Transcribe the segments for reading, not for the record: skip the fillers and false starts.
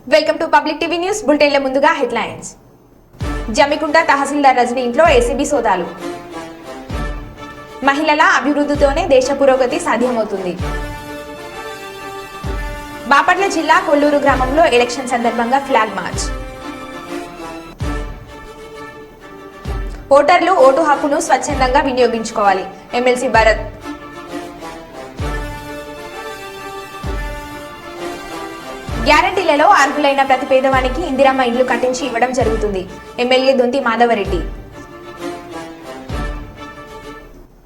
Welcome to public TV news బులెటిన్ల ముందుగా headlines. Jammikunta తహసీల్దార్ రజనీ ఇంట్లో ఏసీబీ సోదాలు. మహిళల అభివృద్ధితోనే దేశ పురోగతి సాధ్యమవుతుంది. బాపట్ల జిల్లా కొల్లూరు గ్రామంలో ఎలక్షన్ సందర్భంగా ఫ్లాగ్ మార్చ్. ఓటర్లు ఓటు హక్కును స్వచ్ఛందంగా వినియోగించుకోవాలి. ఎమ్మెల్సీ భరత్. గ్యారంటీలలో అర్హులైన ప్రతి పేదవానికి ఇందిరమ్మ ఇండ్లు కట్టించి ఇవ్వడం జరుగుతుంది. ఎమ్మెల్యే దొంతి మాధవరెడ్డి.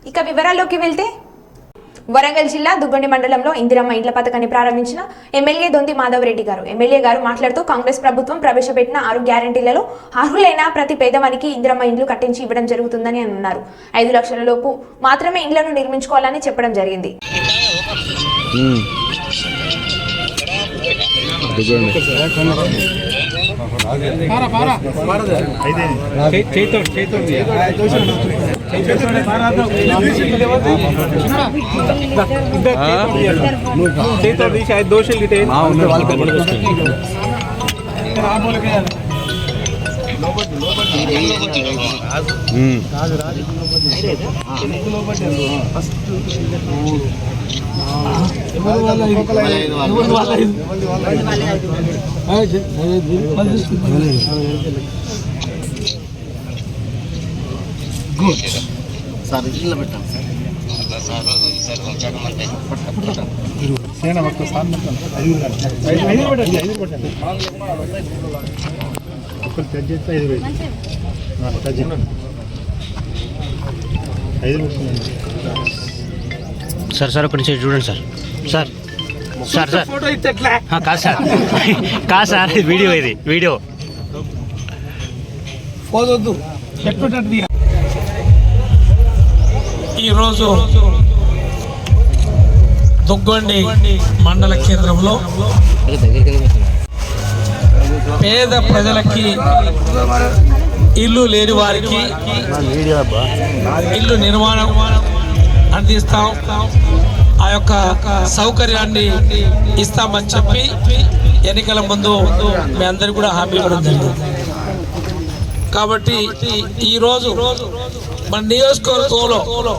ఇక వివరాల్లోకి వెళ్తే, వరంగల్ జిల్లా దుగ్గొండి మండలంలో ఇందిరమ్మ ఇండ్ల పథకాన్ని ప్రారంభించిన ఎమ్మెల్యే దొంతి మాధవరెడ్డి గారు. ఎమ్మెల్యే గారు మాట్లాడుతూ కాంగ్రెస్ ప్రభుత్వం ప్రవేశపెట్టిన 6 గ్యారంటీలలో అర్హులైన ప్రతి పేదవానికి ఇందిరమ్మ ఇండ్లు కట్టించి ఇవ్వడం జరుగుతుందని అన్నారు. 5 లక్షల లోపు మాత్రమే ఇండ్లను నిర్మించుకోవాలని చెప్పడం జరిగింది. సార్ ఇట్లా పెట్టండి సార్ సార్ ఒక నిమిషం చూడండి సార్. సార్ సార్ సార్ కాదు సార్, కాదు సార్, వీడియో, ఇది వీడియో. ఈరోజు దుగ్గొండి మండల కేంద్రంలో పేద ప్రజలకి, ఇల్లు లేని వారికి ఇల్లు నిర్మాణం అందిస్తాం, ఆ యొక్క సౌకర్యాన్ని ఇస్తామని చెప్పి ఎన్నికల ముందు మీ అందరికీ కూడా హామీ ఇవ్వడం జరిగింది. కాబట్టి ఈరోజు మన నియోజకవర్గంలో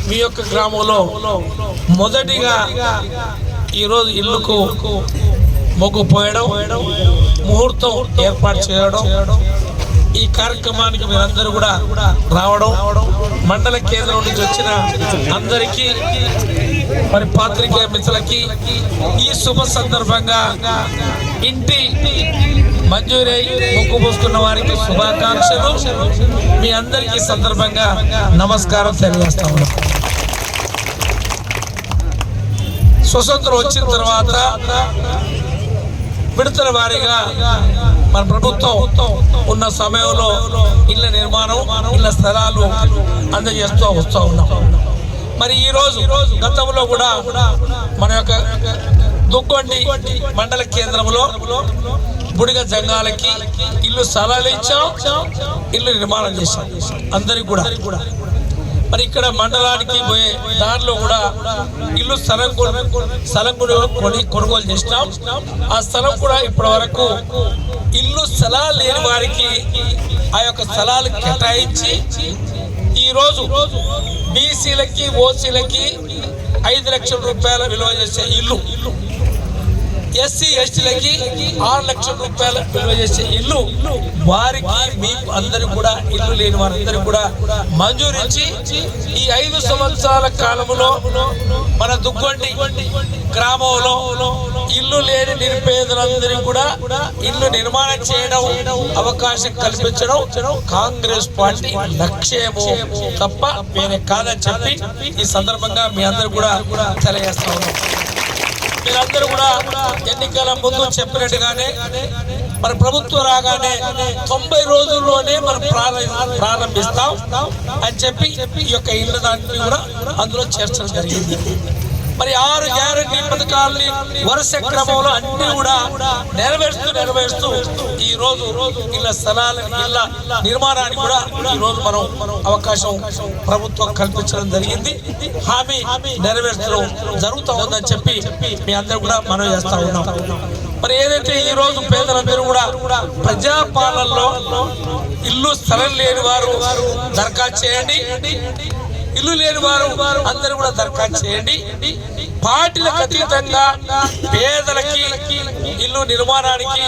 మీ యొక్క గ్రామంలో మొదటిగా ఈరోజు ఇల్లుకు మొగ్గు పోయడం, ముహూర్తం ఏర్పాటు చేయడం, ఈ కార్యక్రమానికి మీరందరూ కూడా రావడం, మండల కేంద్రం నుంచి వచ్చిన అందరికీ, మరి పాత్రికేయ మిత్రులకి ఈ శుభ సందర్భంగా ఇంటి మంజూరై మొక్కు పోసుకున్న వారికి శుభాకాంక్షలు. మీ అందరికీ సందర్భంగా నమస్కారం తెలియజేస్తా ఉన్నాం. స్వతంత్రం వచ్చిన తర్వాత విడతల వారీగా మన ప్రభుత్వం ఉన్న సమయంలో ఇళ్ల నిర్మాణం, ఇళ్ల స్థలాలు అందజేస్తూ వస్తూ ఉన్నాం. మరి ఈరోజు గతంలో కూడా మన యొక్క దుగ్గొండి మండల కేంద్రంలో బుడిగ జంగాలకి ఇల్లు స్థలాలు ఇచ్చాం, ఇల్లు నిర్మాణం చేశాం అందరికి కూడా. మరి ఇక్కడ మండలానికి పోయే దారిలో కూడా ఇల్లు స్థలం కొనుగోలు చేసినాం. ఆ స్థలం కూడా ఇప్పటి వరకు ఇల్లు స్థలాలు లేని వారికి ఆ యొక్క స్థలాలు కేటాయించి ఈరోజు బీసీలకి, ఓసీలకి 5 లక్షల రూపాయల విలువ చేసే ఇల్లు, ఎస్సీ ఎస్టీలకి 6 లక్షల రూపాయల విలువ చేసే ఇల్లు వారికి, మీకు అందరూ కూడా ఇల్లు లేని వారందరూ కూడా మంజూరించి ఈ 5 సంవత్సరాల కాలంలో మన దుగ్గొండి గ్రామంలో ఇల్లు లేని నిరుపేదలందరూ కూడా ఇల్లు నిర్మాణం చేయడం, అవకాశం కల్పించడం కాంగ్రెస్ పార్టీ లక్ష్యము తప్ప వేరే కాదని చెప్పి ఈ సందర్భంగా మీ అందరూ కూడా తెలియజేస్తా ఉన్నాం. మీరందరూ కూడా ఎన్నికల ముందు చెప్పినట్టుగానే మన ప్రభుత్వం రాగానే 90 రోజుల్లోనే మనం ప్రారంభిస్తాం అని చెప్పి ఈ యొక్క ఇళ్ళ దాన్ని కూడా అందులో చేర్చడం జరిగింది. మరి 6 గ్యారంటీ పథకాలని వరుస క్రమంలో అన్ని కూడా నెరవేరుస్తూ ఈ రోజు ఇళ్ళ స్థలాల ఇళ్ళ నిర్మాణానికి కూడా ఈ రోజు మనం అవకాశం ప్రభుత్వం కల్పించడం జరిగింది. హామీ నెరవేర్చడం జరుగుతూ ఉందని చెప్పి మీ అందరూ కూడా మనం చేస్తా ఉన్నాం. మరి ఏదైతే ఈ రోజు పేదలందరూ కూడా ప్రజాపాలనలో ఇల్లు స్థలం లేని వారు దరఖాస్తు చేయండి, ఇల్లు లేని వారు అందరూ కూడా దరఖాస్తు చేయండి. పార్టీలకు అతీతంగా పేదలకి ఇల్లు నిర్మాణానికి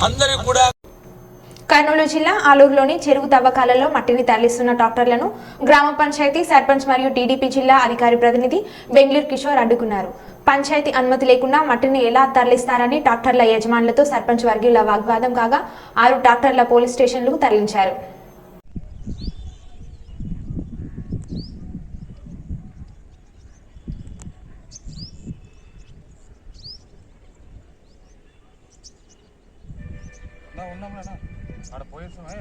అందరికి కూడా. కర్నూలు జిల్లా ఆలూరులోని చెరువు తవ్వకాలలో మట్టిని తరలిస్తున్న ట్రాక్టర్లను గ్రామ పంచాయతీ సర్పంచ్ మరియు టీడీపీ జిల్లా అధికారి ప్రతినిధి బెంగళూరు కిషోర్ అడ్డుకున్నారు. పంచాయతీ అనుమతి లేకుండా మట్టిని ఎలా తరలిస్తారని ట్రాక్టర్ల యజమానులతో సర్పంచ్ వర్గీయుల వాగ్వాదం కాగా 6 ట్రాక్టర్ల పోలీస్ స్టేషన్లకు తరలించారు. ఆడ పోయిస్తామే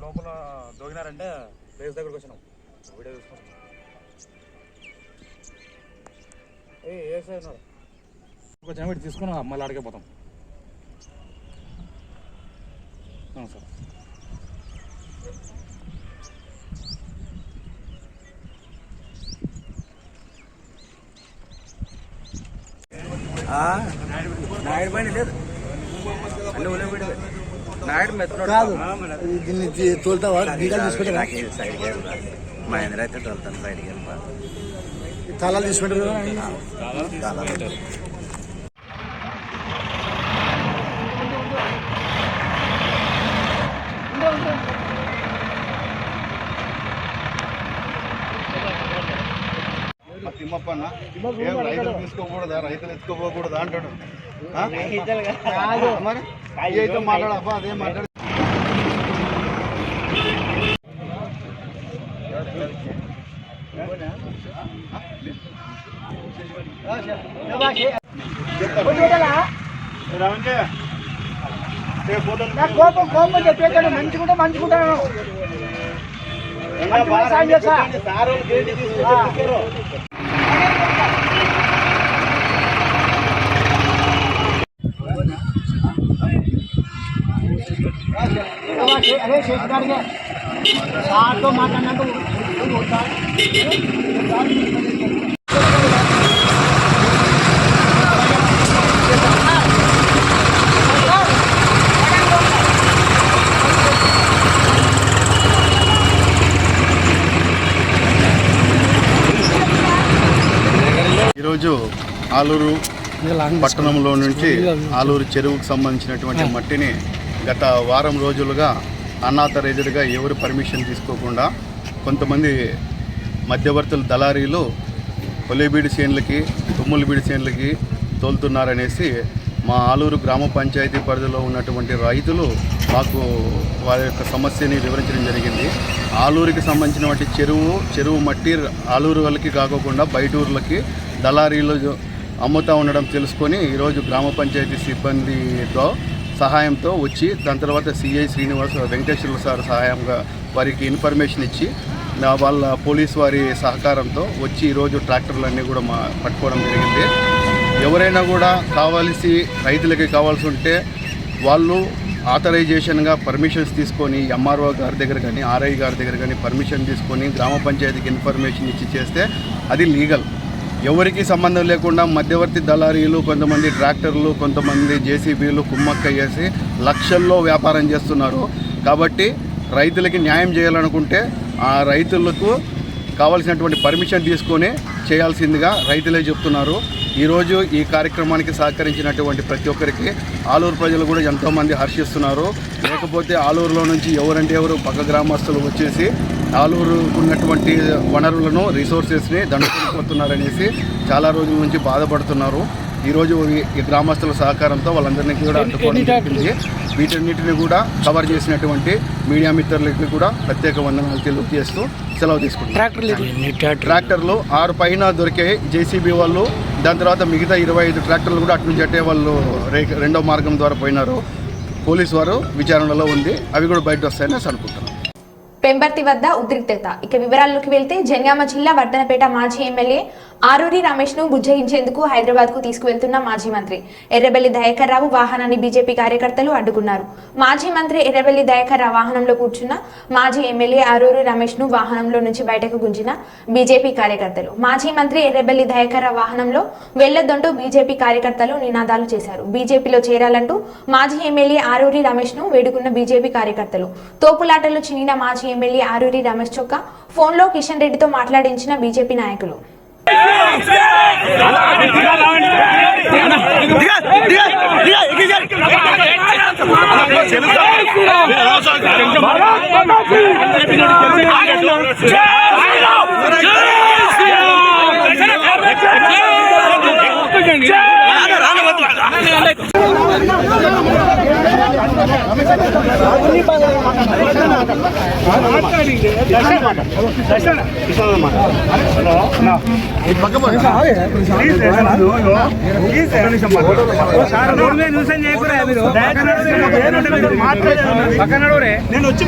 లోపల దోగినారంటే ప్లేస్ దగ్గరకు వచ్చినాం వీడియో చూసుకుంటాం. ఏ సార్ వచ్చిన వీటి తీసుకుని మళ్ళీ అడిగే పోతాం సార్. నాయుడు పైన లేదు అన్ని ఉలబడి నాయుడు మెత్తడు కాదు. దీన్ని తోలుతావా గీగాలు తీసుకుంటా మహేంద్ర అయితే తోలుతాను సైడ్కి వెళ్ళిపోతాను. తాళాలు తీసుకుంటారు తిమ్మప్పన్న రైతులు తీసుకోకూడదా, రైతులు ఎత్తుకోపోకూడదా అంటాడు. మరి అయితే మాట్లాడబ్బా అదే మాట్లాడు. కోపం చెప్పేటాడు మంచుకుంటాను. అదే చేసినాడుగా సార్తో మాట్లాడినాక ఈరోజు ఆలూరు పట్టణంలో నుంచి ఆలూరు చెరువుకు సంబంధించినటువంటి మట్టిని గత వారం రోజులుగా అన్ఆథరైజ్డ్గా ఎవరు పర్మిషన్ తీసుకోకుండా కొంతమంది మధ్యవర్తులు దళారీలు కొల్లేబీడి చేనులకి తుమ్ములబీడి చేనులకి తోలుతున్నారనేసి మా ఆలూరు గ్రామ పంచాయతీ పరిధిలో ఉన్నటువంటి రైతులు మాకు వారి యొక్క సమస్యని వివరించడం జరిగింది. ఆలూరుకి సంబంధించినటువంటి చెరువు మట్టి ఆలూరు వాళ్ళకి కాకుండా బయట ఊర్లకి దళారీలు అమ్ముతూ ఉండడం తెలుసుకొని ఈరోజు గ్రామ పంచాయతీ సిబ్బందితో సహాయంతో వచ్చి దాని తర్వాత సిఐ శ్రీనివాస్ వెంకటేశ్వర్ల సార్ సహాయంగా వారికి ఇన్ఫర్మేషన్ ఇచ్చి వాళ్ళ పోలీస్ వారి సహకారంతో వచ్చి ఈరోజు ట్రాక్టర్లన్నీ కూడా పట్టుకోవడం జరిగింది. ఎవరైనా కూడా రైతులకి కావాల్సి ఉంటే వాళ్ళు ఆథరైజేషన్గా పర్మిషన్స్ తీసుకొని ఎంఆర్ఓ గారి దగ్గర కానీ ఆర్ఐ గారి దగ్గర కానీ పర్మిషన్ తీసుకొని గ్రామ పంచాయతీకి ఇన్ఫర్మేషన్ ఇచ్చి చేస్తే అది లీగల్. ఎవరికి సంబంధం లేకుండా మధ్యవర్తి దళారీలు కొంతమంది ట్రాక్టర్లు కొంతమంది జేసీబీలు కుమ్మక్క చేసి లక్షల్లో వ్యాపారం చేస్తున్నారు. కాబట్టి రైతులకి న్యాయం చేయాలనుకుంటే ఆ రైతులకు కావాల్సినటువంటి పర్మిషన్ తీసుకొని చేయాల్సిందిగా రైతులే చెప్తున్నారు. ఈరోజు ఈ కార్యక్రమానికి సహకరించినటువంటి ప్రతి ఒక్కరికి ఆలూరు ప్రజలు కూడా ఎంతోమంది హర్షిస్తున్నారు. లేకపోతే ఆలూరులో నుంచి ఎవరు పక్క గ్రామస్తులు వచ్చేసి ఆలూరు ఉన్నటువంటి వనరులను రిసోర్సెస్ని దండుకుపోతున్నారనేసి చాలా రోజుల నుంచి బాధపడుతున్నారు. ఈరోజు ఈ గ్రామస్తుల సహకారంతో వాళ్ళందరినీ కూడా అడ్డుకోవడం జరిగింది. వీటన్నిటిని కూడా కవర్ చేసినటువంటి మీడియా మిత్రులకి కూడా ప్రత్యేక వందనాలు తెలియజేస్తూ సెలవు తీసుకుంటారు. ట్రాక్టర్లు 6 పైన దొరికాయి జేసీబీ వాళ్ళు. దాని తర్వాత మిగతా 25 ట్రాక్టర్లు కూడా అటు నుంచి అట్టే వాళ్ళు రెండో మార్గం ద్వారా పోయినారు. పోలీసు వారు విచారణలో ఉంది, అవి కూడా బయట వస్తాయని అనుకుంటున్నాను. పెంబర్తి వద్ద ఉద్రిక్తత. ఇక వివరాల్లోకి వెళ్తే జనగామ జిల్లా వర్ధనపేట మాజీ ఎమ్మెల్యే ఆరూరి రమేష్ ను బుజ్జగించేందుకు హైదరాబాద్ కు తీసుకువెళ్తున్న మాజీ మంత్రి ఎర్రబెల్లి దయాకర్ రావు వాహనాన్ని బీజేపీ కార్యకర్తలు అడ్డుకున్నారు. మాజీ మంత్రి ఎర్రబెల్లి దయాకర్ రావు వాహనంలో కూర్చున్న మాజీ ఎమ్మెల్యే ఆరూరి రమేష్ ను వాహనంలో నుంచి బయటకు గుంజిన బీజేపీ కార్యకర్తలు. మాజీ మంత్రి ఎర్రబెల్లి దయాకర్ రావు వాహనంలో వెళ్లొద్దంటూ బీజేపీ కార్యకర్తలు నినాదాలు చేశారు. బీజేపీలో చేరాలంటూ మాజీ ఎమ్మెల్యే ఆరూరి రమేష్ ను వేడుకున్న బీజేపీ కార్యకర్తలు. తోపులాటలు చినిన మాజీ ఎమ్మెల్యే ఆరూరి రమేష్ చొక్క ఫోన్లో కిషన్ రెడ్డితో మాట్లాడించిన బీజేపీ నాయకులు. నేను వచ్చి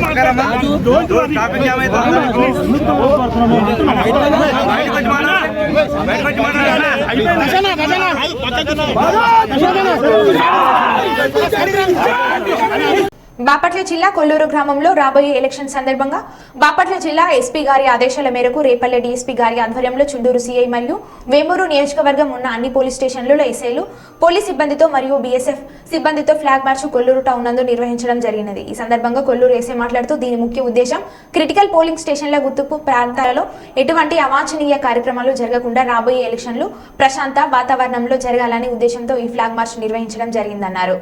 బాపట్ల జిల్లా కొల్లూరు గ్రామంలో రాబోయే ఎలక్షన్ సందర్భంగా బాపట్ల జిల్లా ఎస్పీ గారి ఆదేశాల మేరకు రేపల్లె డీఎస్పీ గారి ఆధ్వర్యంలో చుండూరు సీఐ మరియు వేమూరు నియోజకవర్గం ఉన్న అన్ని పోలీస్ స్టేషన్లలో ఎస్ఐలు పోలీస్ సిబ్బందితో మరియు బీఎస్ఎఫ్ సిబ్బందితో ఫ్లాగ్ మార్చ్ కొల్లూరు టౌన్ నందు నిర్వహించడం జరిగినది. ఈ సందర్భంగా కొల్లూరు ఎస్ఐ మాట్లాడుతూ దీని ముఖ్య ఉద్దేశం క్రిటికల్ పోలింగ్ స్టేషన్ల గుర్తింపు ప్రాంతాలలో ఎటువంటి అవాంఛనీయ కార్యక్రమాలు జరగకుండా రాబోయే ఎలక్షన్లు ప్రశాంత వాతావరణంలో జరగాలనే ఉద్దేశంతో ఈ ఫ్లాగ్ మార్చ్ నిర్వహించడం జరిగిందన్నారు.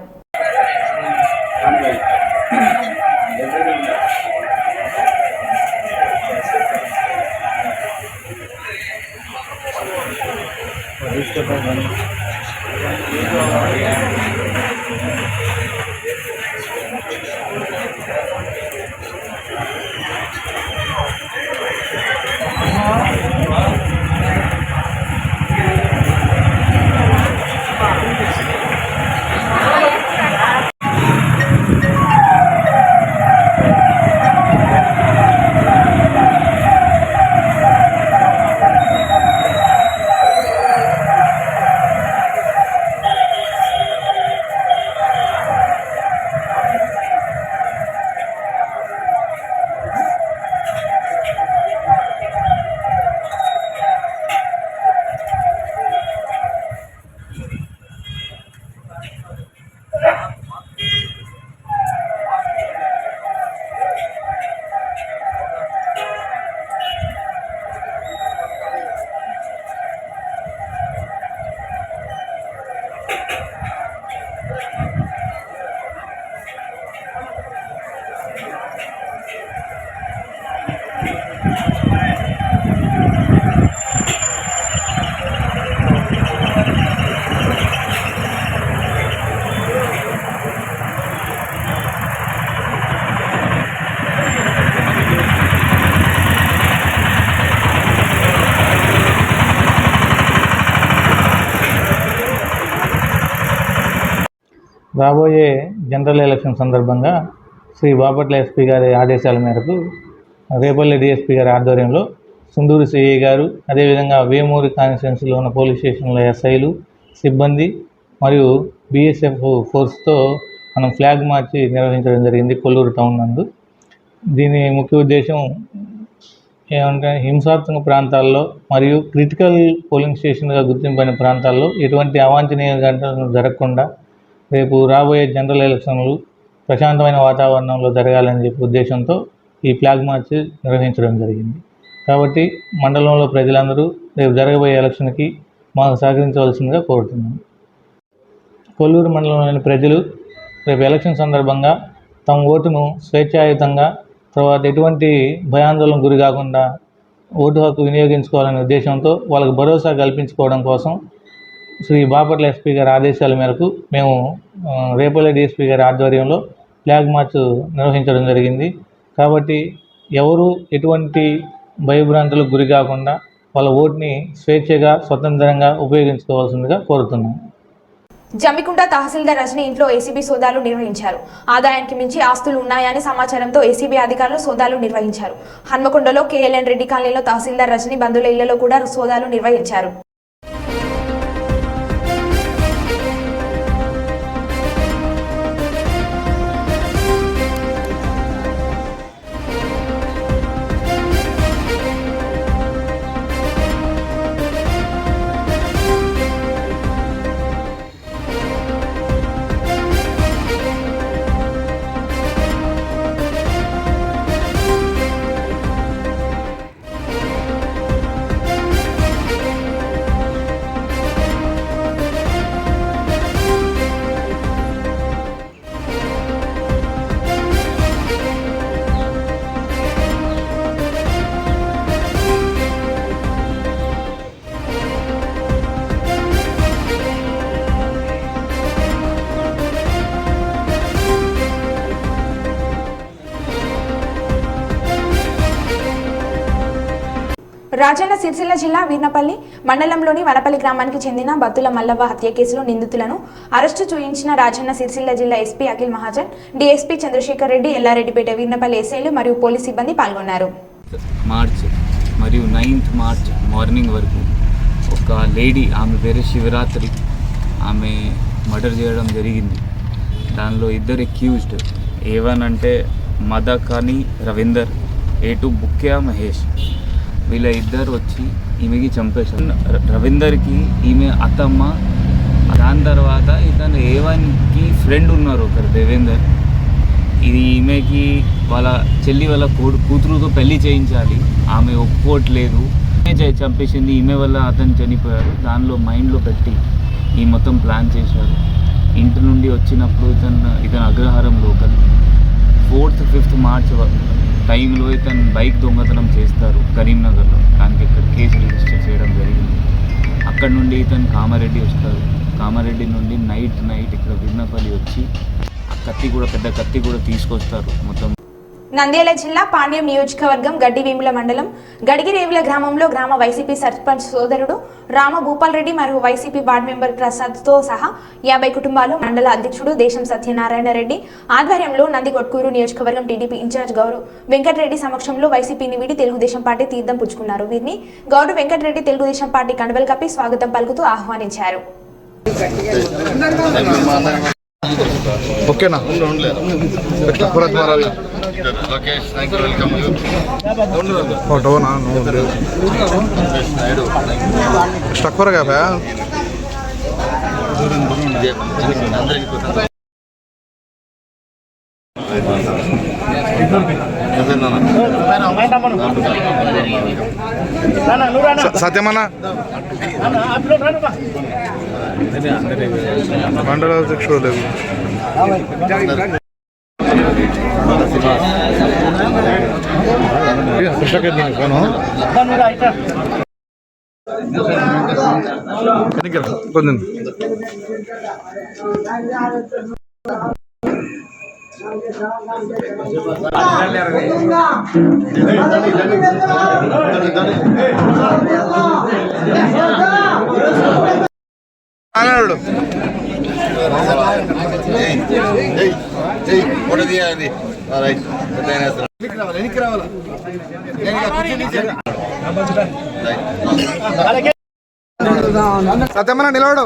రాబోయే జనరల్ ఎలక్షన్ సందర్భంగా శ్రీ బాపట్ల ఎస్పీ గారి ఆదేశాల మేరకు రేపల్లె డిఎస్పీ గారి ఆధ్వర్యంలో సుందూరు సిఐ గారు అదేవిధంగా వేమూరి కాన్స్టిట్యున్సీలో ఉన్న పోలీస్ స్టేషన్ల ఎస్ఐలు సిబ్బంది మరియు బీఎస్ఎఫ్ ఫోర్స్తో మనం ఫ్లాగ్ మార్చి నిర్వహించడం జరిగింది కొల్లూరు టౌన్ నందు. దీని ముఖ్య ఉద్దేశం ఏమంటే హింసాత్మక ప్రాంతాల్లో మరియు క్రిటికల్ పోలింగ్ స్టేషన్గా గుర్తింపైన ప్రాంతాల్లో ఎటువంటి అవాంఛనీయ ఘటనలు జరగకుండా రేపు రాబోయే జనరల్ ఎలక్షన్లు ప్రశాంతమైన వాతావరణంలో జరగాలని చెప్పి ఉద్దేశంతో ఈ ఫ్లాగ్ మార్చ్ నిర్వహించడం జరిగింది. కాబట్టి మండలంలో ప్రజలందరూ రేపు జరగబోయే ఎలక్షన్కి మాకు సహకరించవలసిందిగా కోరుతున్నాను. కొల్లూరు మండలంలోని ప్రజలు రేపు ఎలక్షన్ సందర్భంగా తమ ఓటును స్వేచ్ఛాయుతంగా తర్వాత ఎటువంటి భయాందోళనకు గురి కాకుండా ఓటు హక్కు వినియోగించుకోవాలనే ఉద్దేశంతో వాళ్ళకు భరోసా కల్పించుకోవడం కోసం శ్రీ బాపట్ల ఎస్పీ గారి ఆదేశాల మేరకు మేము రేపల్లె డిఎస్పీ గారి ఆధ్వర్యంలో ఫ్లాగ్ మార్చ్ నిర్వహించడం జరిగింది. కాబట్టి ఎవరు ఎటువంటి భయభ్రాంతులకు గురి కాకుండా వాళ్ళ ఓటుని స్వేచ్ఛగా స్వతంత్రంగా ఉపయోగించుకోవాల్సిందిగా కోరుతున్నాం. జమ్మికుంట తహసీల్దార్ రజని ఇంట్లో ఏసీబీ సోదాలు నిర్వహించారు. ఆదాయానికి మించి ఆస్తులు ఉన్నాయని సమాచారంతో ఏసీబీ అధికారులు సోదాలు నిర్వహించారు. హన్మకొండలో కేఎల్ఎన్ రెడ్డి కాలనీలో తహసీల్దార్ రజని బంధువుల ఇళ్లలో కూడా సోదాలు నిర్వహించారు. రాజన్న సిరిసిల్ల జిల్లా వీర్నపల్లి మండలంలోని వనపల్లి గ్రామానికి చెందిన బత్తుల మల్లవ్వ హత్య కేసులో నిందితులను అరెస్టు చూయించిన రాజన్న సిరిసిల్ల జిల్లా ఎస్పీ అఖిల్ మహాజన్, డీఎస్పీ చంద్రశేఖర్ రెడ్డి, ఎల్లారెడ్డిపేట వీర్నపల్లి ఎస్ఐలు మరియు పోలీస్ సిబ్బంది పాల్గొన్నారు. మార్చ్ మరియు 9th మార్చ్ మార్నింగ్ వరకు ఒక లేడీ, ఆమె పేరు శివరాత్రి, ఆమె మర్డర్ చేయడం జరిగింది. దానిలో ఇద్దరు అక్యూజ్డ్, A1 అంటే మదకాని రవీందర్, A2 బుక్యా మహేష్. వీళ్ళ ఇద్దరు వచ్చి ఈమెకి చంపేశారు. రవీందర్కి ఈమె అత్తమ్మ, దాని తర్వాత ఇతను A1కి ఫ్రెండ్ ఉన్నారు ఒకరు దేవేందర్. ఇది ఈమెకి వాళ్ళ చెల్లి వాళ్ళ కూతురుతో పెళ్లి చేయించాలి, ఆమె ఒప్పుకోవట్లేదు, చంపేసింది. ఈమె వల్ల అతను చనిపోయారు. దానిలో మైండ్లో పెట్టి ఈ మొత్తం ప్లాన్ చేశారు. ఇంటి నుండి వచ్చినప్పుడు ఇతను అగ్రహారం లోకల్ 4th 5th మార్చ్ టైంలో ఇతను బైక్ దొంగతనం చేస్తారు కరీంనగర్లో. దానికి ఇక్కడ కేసు రిజిస్టర్ చేయడం జరిగింది. అక్కడ నుండి ఇతను కామారెడ్డి వస్తారు. కామారెడ్డి నుండి నైట్ ఇక్కడ వీర్నపల్లి వచ్చి ఆ కత్తి కూడా, పెద్ద కత్తి కూడా తీసుకొస్తారు. మొత్తం నంద్యాల జిల్లా పాండ్యం నియోజకవర్గం గడ్డివేముల మండలం గడిగిరేవుల గ్రామంలో గ్రామ వైసీపీ సర్పంచ్ సోదరుడు రామ భూపాల్ రెడ్డి మరియు వైసీపీ వార్డు మెంబర్ ప్రసాద్తో సహా 50 కుటుంబాలు, మండల అధ్యక్షుడు దేశం సత్యనారాయణ రెడ్డి ఆధ్వర్యంలో నందికొట్కూరు నియోజకవర్గం టీడీపీ ఇన్ఛార్జ్ గౌరవ్ వెంకటరెడ్డి సమక్షంలో వైసీపీని వీడి తెలుగుదేశం పార్టీ తీర్థం పుచ్చుకున్నారు. వీరిని గౌరవ్ వెంకటరెడ్డి తెలుగుదేశం పార్టీ కండువలు కప్పి స్వాగతం పలుకుతూ ఆహ్వానించారు. ఓకేనా? స్టక్ వరగా సత్యమన్నా మండల అధ్యక్షుడు కొంచెం అన్నాడు సత్యమన్న నిలవడు.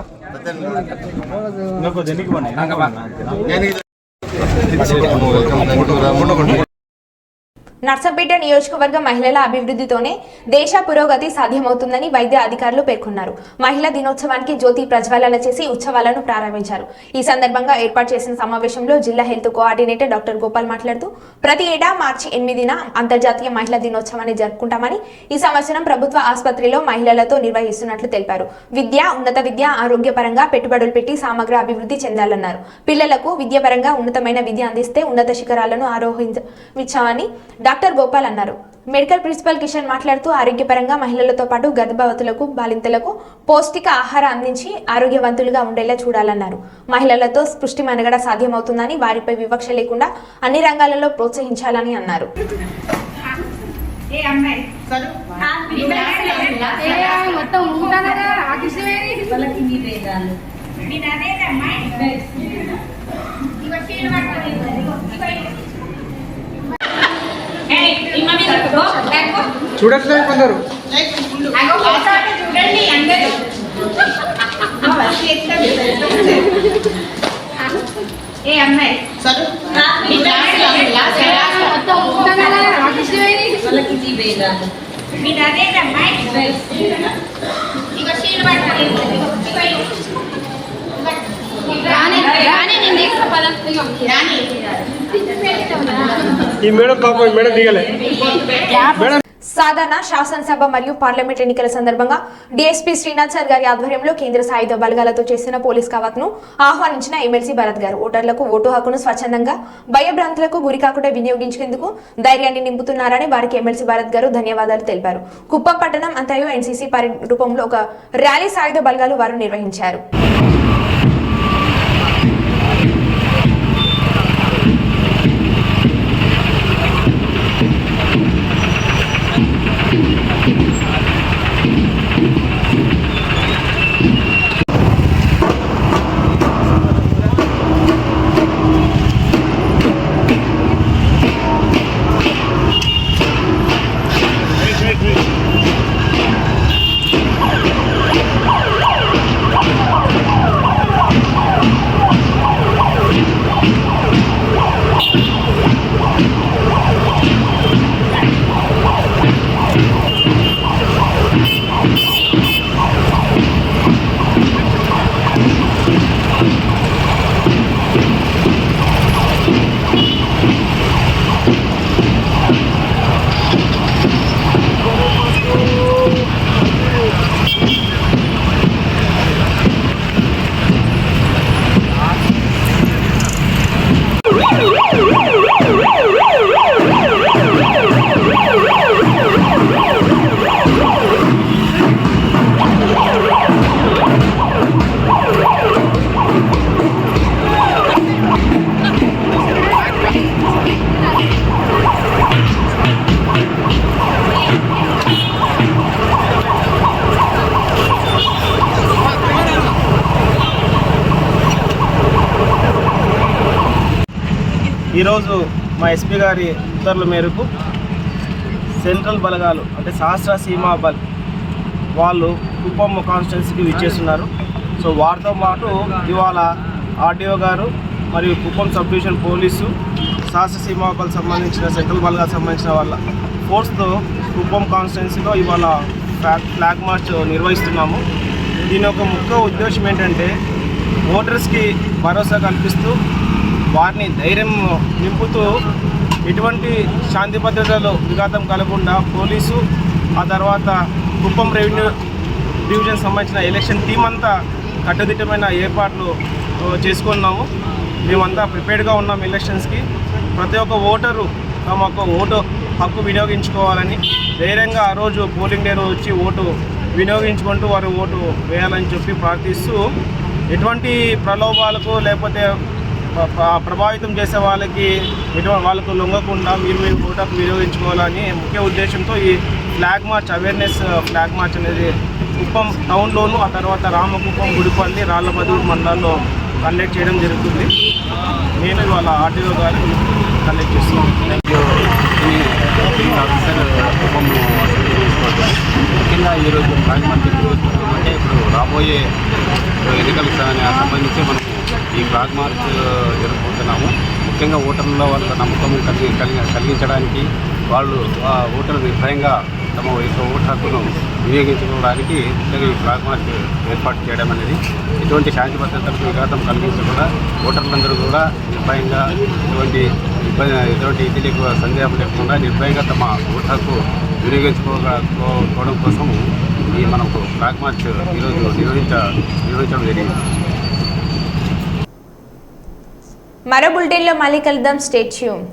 నర్సంపేట నియోజకవర్గ మహిళల అభివృద్ధితోనే దేశ పురోగతి సాధ్యమవుతుందని వైద్య అధికారులు పేర్కొన్నారు. మహిళా దినోత్సవానికి జ్యోతి ప్రజ్వలన చేసి ఉత్సవాలను ప్రారంభించారు. ఈ సందర్భంగా ఏర్పాటు చేసిన సమావేశంలో జిల్లా హెల్త్ కోఆర్డినేటర్ డాక్టర్ గోపాల్ మాట్లాడుతూ ప్రతి ఏటా మార్చి 8న అంతర్జాతీయ మహిళా దినోత్సవాన్ని జరుపుకుంటామని, ఈ సంవత్సరం ప్రభుత్వ ఆసుపత్రిలో మహిళలతో నిర్వహిస్తున్నట్లు తెలిపారు. విద్య, ఉన్నత విద్య, ఆరోగ్యపరంగా పెట్టుబడులు పెట్టి సమగ్ర అభివృద్ధి చెందాలన్నారు. పిల్లలకు విద్యాపరంగా ఉన్నతమైన విద్య అందిస్తే ఉన్నత శిఖరాలను ఆరోహించవచ్చని డాక్టర్ గోపాల్ అన్నారు. మెడికల్ ప్రిన్సిపల్ కిషన్ మాట్లాడుతూ ఆరోగ్యపరంగా మహిళలతో పాటు గర్భవతులకు, బాలింతలకు పౌష్టిక ఆహారం అందించి ఆరోగ్యవంతులుగా ఉండేలా చూడాలన్నారు. మహిళలతో పుష్టి మనుగడ సాధ్యమవుతుందని, వారిపై వివక్ష లేకుండా అన్ని రంగాలలో ప్రోత్సహించాలని అన్నారు. చూడట్లేదు కొందరు. చూడండి అందరూ ఏ అమ్మాయి మీరు అదేదమ్మా ఇక చీర పట్టుకోండి. ఈ మేడం పాపం మేడం దిగలే. సాధారణ శాసనసభ మరియు పార్లమెంట్ ఎన్నికల సందర్భంగా డీఎస్పీ శ్రీనాథ్ సార్ గారి ఆధ్వర్యంలో కేంద్ర సాయుధ బలగాలతో చేసిన పోలీస్ కవాతును ఆహ్వానించిన ఎమ్మెల్సీ భరత్ గారు ఓటర్లకు ఓటు హక్కును స్వచ్ఛందంగా భయభ్రాంతులకు గురి కాకుండా వినియోగించేందుకు ధైర్యాన్ని నింపుతున్నారని వారికి ఎమ్మెల్సీ భరత్ గారు ధన్యవాదాలు తెలిపారు. కుప్పం పట్టణం అంతయు ఎన్సీసీ రూపంలో ఒక ర్యాలీ సాయుధ బలగాలు వారు నిర్వహించారు. ఈరోజు మా ఎస్పీ గారి ఉత్తర్వుల మేరకు సెంట్రల్ బలగాలు అంటే సహస్ర సీమా బల్ వాళ్ళు కుప్పం కాన్స్టిట్యున్సీకి విచ్చేస్తున్నారు. సో వారితో పాటు ఇవాళ ఆర్డీఓ గారు మరియు కుప్పం సబ్ డివిజన్ పోలీసు సహస్ర సీమా బల్ సంబంధించిన సెంట్రల్ బలగాలకు సంబంధించిన వాళ్ళ ఫోర్స్తో కుప్పం కాన్స్టిట్యున్సీలో ఇవాళ ఫ్లాగ్ మార్చ్ నిర్వహిస్తున్నాము. దీని యొక్క ముఖ్య ఉద్దేశం ఏంటంటే ఓటర్స్కి భరోసా కల్పిస్తూ వారిని ధైర్యం నింపుతూ ఎటువంటి శాంతి భద్రతలో విఘాతం కలగకుండా పోలీసు ఆ తర్వాత కుప్పం రెవెన్యూ డివిజన్ సంబంధించిన ఎలక్షన్ టీం అంతా కట్టుదిట్టమైన ఏర్పాట్లు చేసుకున్నాము. మేమంతా ప్రిపేర్డ్గా ఉన్నాం ఎలక్షన్స్కి. ప్రతి ఒక్క ఓటరు తమ యొక్క ఓటు హక్కు వినియోగించుకోవాలని ధైర్యంగా ఆ రోజు పోలింగ్ డే రోజు వచ్చి ఓటు వినియోగించుకుంటూ వారు ఓటు వేయాలని చెప్పి ప్రార్థిస్తూ ఎటువంటి ప్రలోభాలకు లేకపోతే ప్రభావితం చేసే వాళ్ళకు లొంగకుండా మీరు ఓటు హక్కు వినియోగించుకోవాలని ముఖ్య ఉద్దేశంతో ఈ flag March awareness flag March అనేది కుప్పం టౌన్లోను ఆ తర్వాత రామకుప్పం గుడిపల్లి రాళ్లమధూరు మండలాల్లో కండక్ట్ చేయడం జరుగుతుంది. నేను ఇవాళ ఆర్టీఓ గారు కండక్ట్ చేస్తున్నాను. ముఖ్యంగా ఈరోజు ఫ్లాగ్ మార్చ్ అంటే ఇప్పుడు రాబోయే ఎన్నికలకు సంబంధించి మనం ఈ ఫ్లాగ్ మార్చ్ జరుపుకుంటున్నాము. ముఖ్యంగా ఓటర్లలో వాళ్ళ నమ్మకం కలిగించడానికి వాళ్ళు ఓటర్లు నిర్భయంగా తమ యొక్క ఓటు హక్కును వినియోగించుకోవడానికి ముఖ్యంగా ఈ ఫ్లాగ్ మార్చ్ ఏర్పాటు చేయడం అనేది ఎటువంటి శాంతి భద్రతలకు విఘాతం కలిగించకుండా ఓటర్లందరూ కూడా నిర్భయంగా ఎటువంటి ఇది సందేహం లేకుండా నిర్భయంగా తమ ఓటు హక్కు వినియోగించుకోవడం కోసం ఈ మనకు ఫ్లాగ్ మార్చ్ ఈరోజు నిర్వహించడం జరిగింది. మరో బులెటిన్లో మళ్ళీ కలుద్దాం. Stay tune.